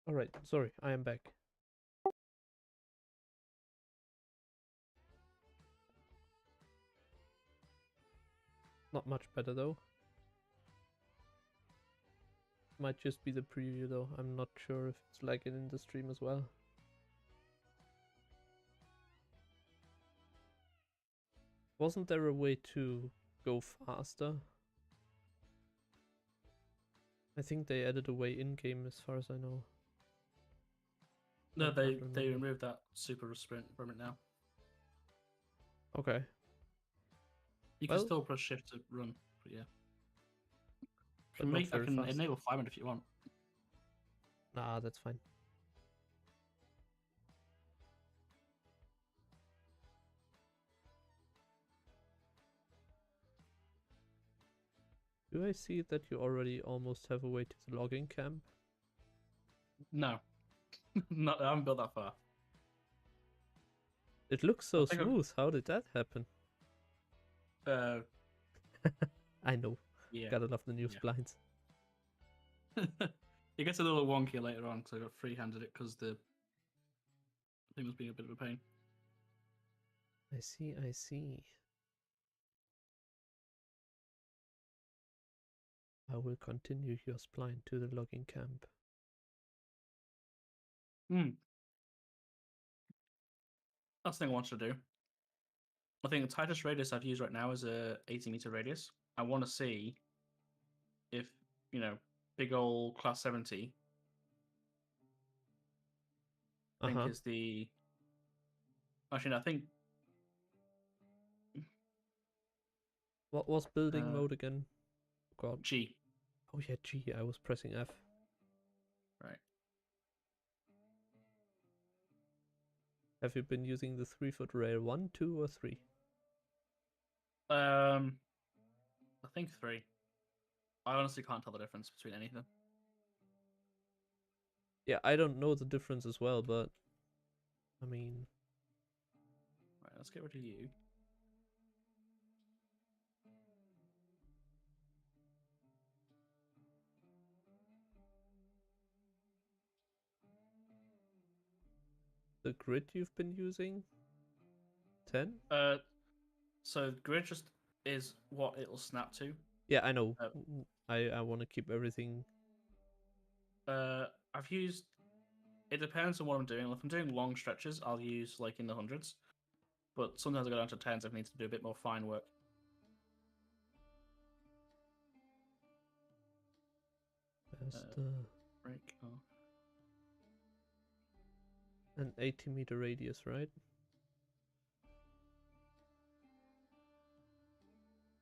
Alright, sorry, I am back. Not much better though. Might just be the preview though. I'm not sure if it's like it in the stream as well. Wasn't there a way to go faster? I think they added a way in-game as far as I know. No, I they can't remember. removed that super sprint from it now. Okay. You can Well, still press shift to run, but yeah. but not I very can fast. enable 500 if you want. Nah, that's fine. Do I see that you already almost have a way to the logging camp? No, not. I haven't built that far. It looks I so think smooth. How did that happen? I know. Yeah, Gotta love the new yeah. splines. It gets a little wonky later on because I got free-handed it because the thing was being a bit of a pain. I see, I see. I will continue your spline to the logging camp. That's the thing I wanted to do. I think the tightest radius I've used right now is a 80-meter radius. I want to see if, big old class 70, I think Uh-huh. is the... Actually, no, I think... What was building mode again? God. G. Oh yeah, G. I was pressing F. Right. Have you been using the 3-foot rail 1, 2, or 3? I think 3. I honestly can't tell the difference between anything. Yeah, I don't know the difference as well, but I mean, Right, let's get rid of you. the grid you've been using? 10? So grid just is what it'll snap to. Yeah, I know. Uh, I want to keep everything. I've used... It depends on what I'm doing. If I'm doing long stretches, I'll use like in the hundreds. But sometimes I go down to 10s if I need to do a bit more fine work. Best, Break off. an 80-meter radius, right?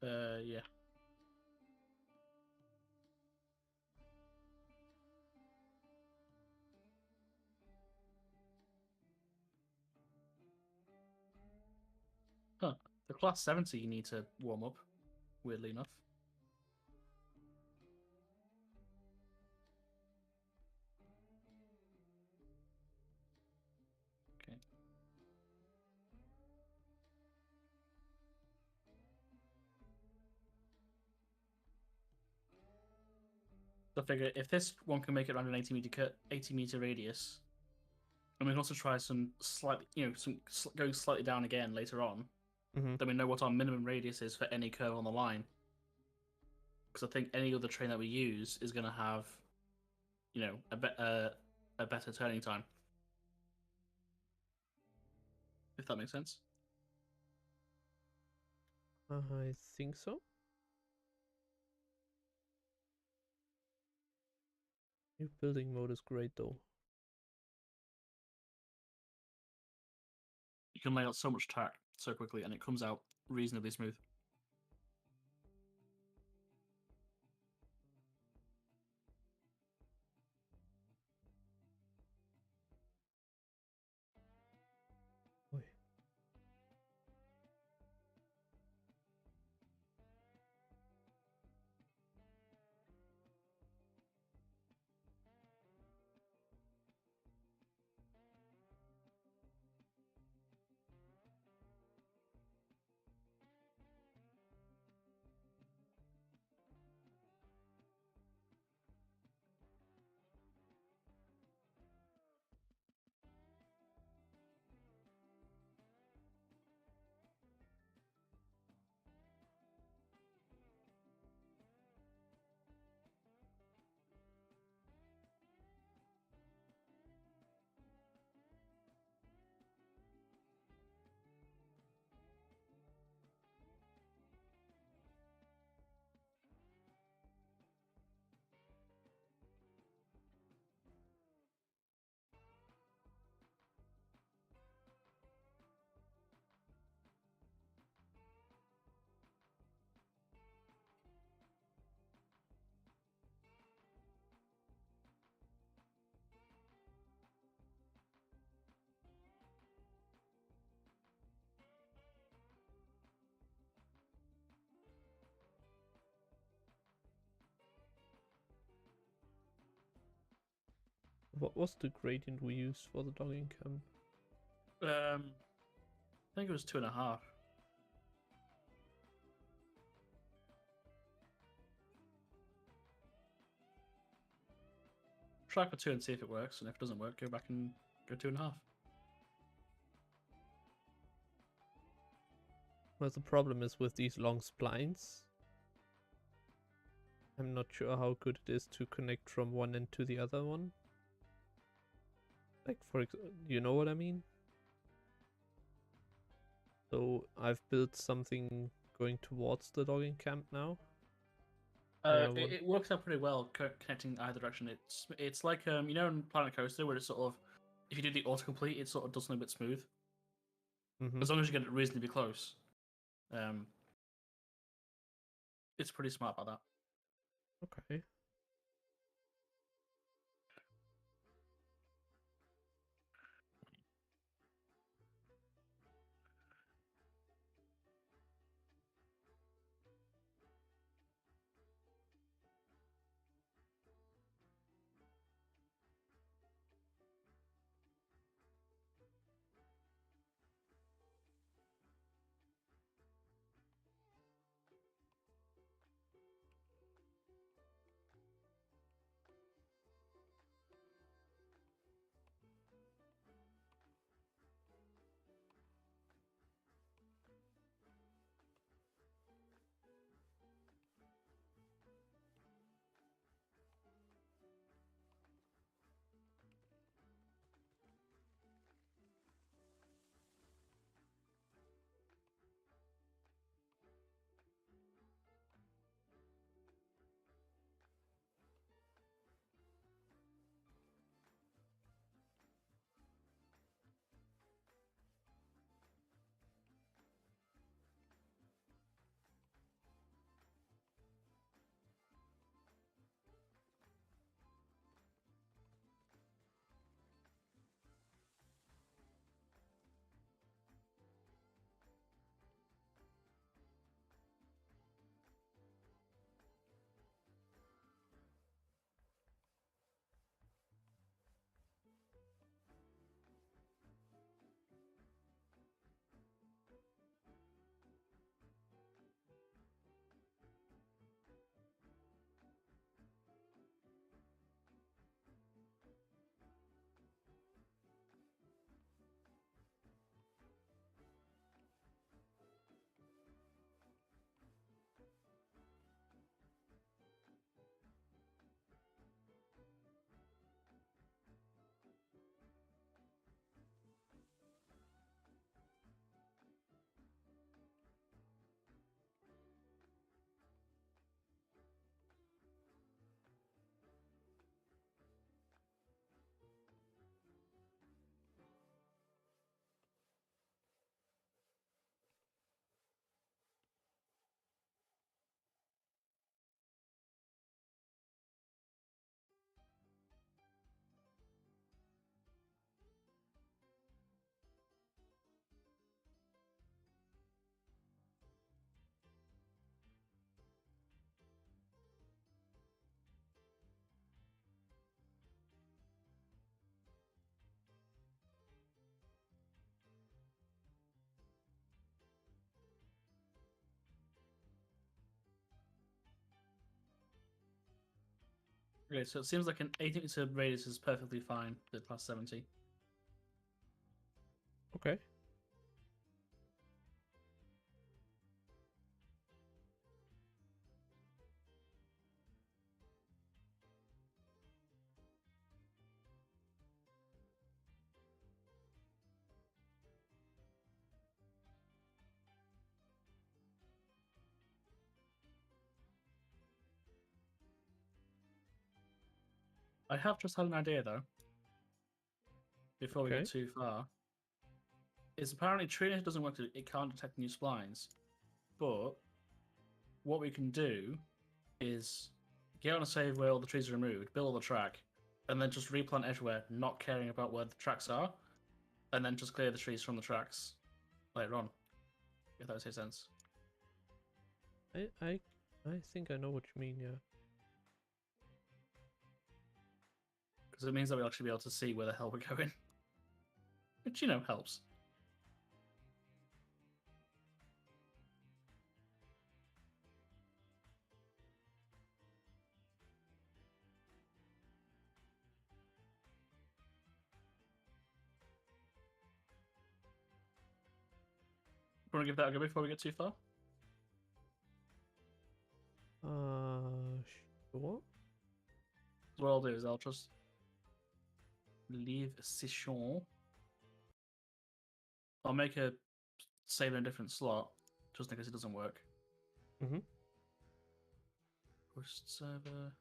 Yeah. Huh. The class 70 you need to warm up, weirdly enough. Okay. So I figure if this one can make it around an 80-meter radius, and we can also try some slightly, going slightly down again later on, Mm-hmm. then we know what our minimum radius is for any curve on the line. Because I think any other train that we use is going to have, a better turning time. If that makes sense. I think so. New building mode is great though. You can lay out so much tack so quickly, and it comes out reasonably smooth. Oi. What was the gradient we used for the dogging camp? I think it was 2.5. Try for 2 and see if it works, and if it doesn't work, go back and go 2.5. Well, the problem is with these long splines. I'm not sure how good it is to connect from one end to the other one. Like, you know what I mean? So I've built something going towards the dogging camp now. It works out pretty well connecting either direction. It's like you know in Planet Coaster where it's sort of if you do the autocomplete, it sort of does something a bit smooth. As long as you get it reasonably close. It's pretty smart about that. Okay. Okay, so it seems like an 80-meter radius is perfectly fine for class 70. Okay. I have just had an idea though. Before we Okay. get too far, is apparently Trina doesn't work. It can't detect new splines, but what we can do is get on a save where all the trees are removed, build the track, and then just replant everywhere, not caring about where the tracks are, and then just clear the trees from the tracks later on. If that makes sense. I think I know what you mean, yeah. because it means that we'll actually be able to see where the hell we're going, which helps. Want to give that a go before we get too far? Sure. What I'll do is I'll just leave session. I'll make a save in a different slot, just in case it doesn't work. Mm-hmm. Host server.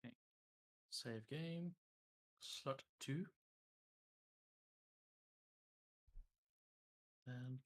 Okay. Save game. Slot 2. Then